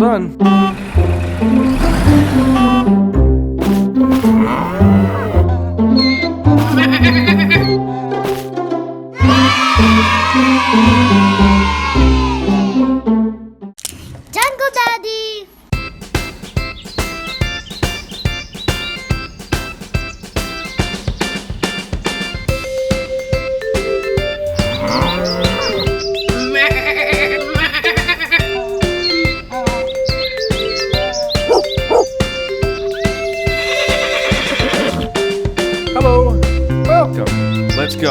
done. Jungle Daddy! Hello. Welcome. Let's go.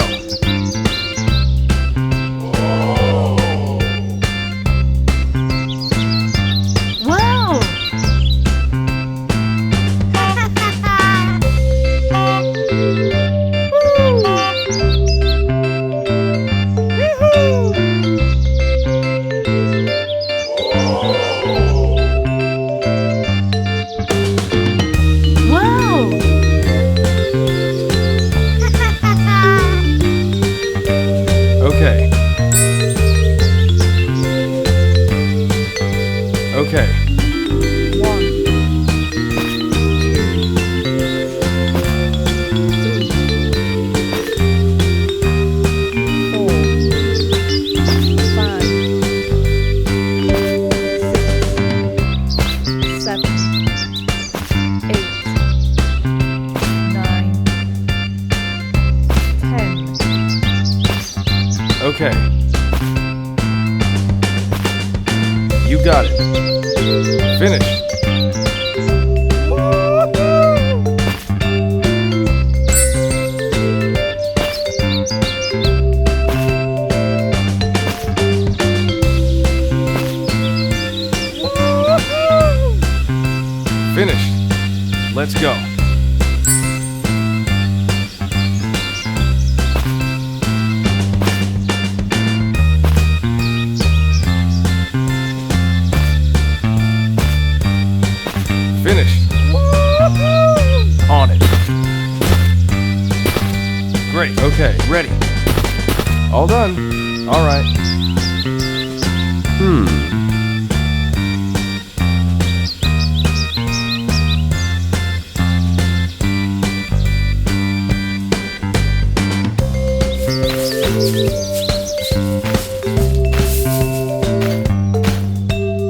Wow! Wow! Okay. Okay. 1, 2, 3, 4, 5, 6, 7, 8, 9, 10. Okay. You got it. Finish. Finished. Let's go. Finished. On it. Great. Okay. Ready. All done. All right.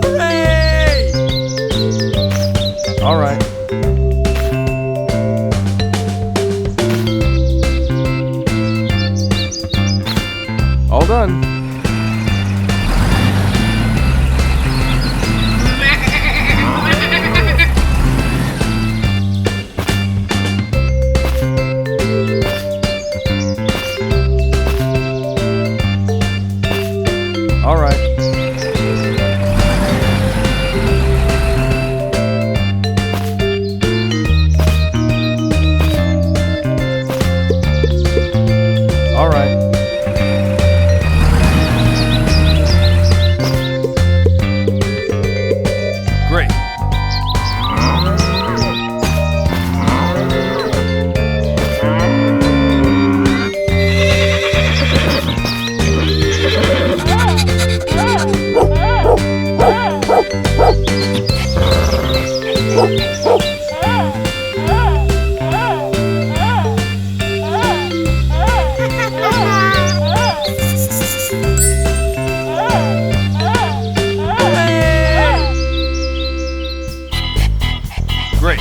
Hooray! All right. All done. All right. All right. Great. Great.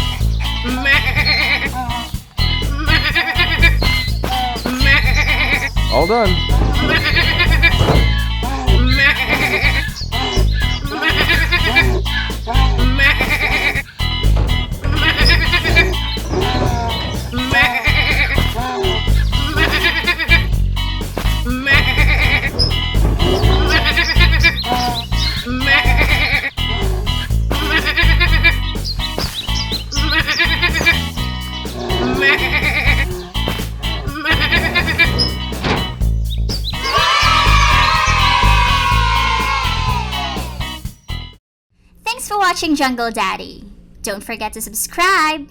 All done. Thanks for watching Jungle Daddy. Don't forget to subscribe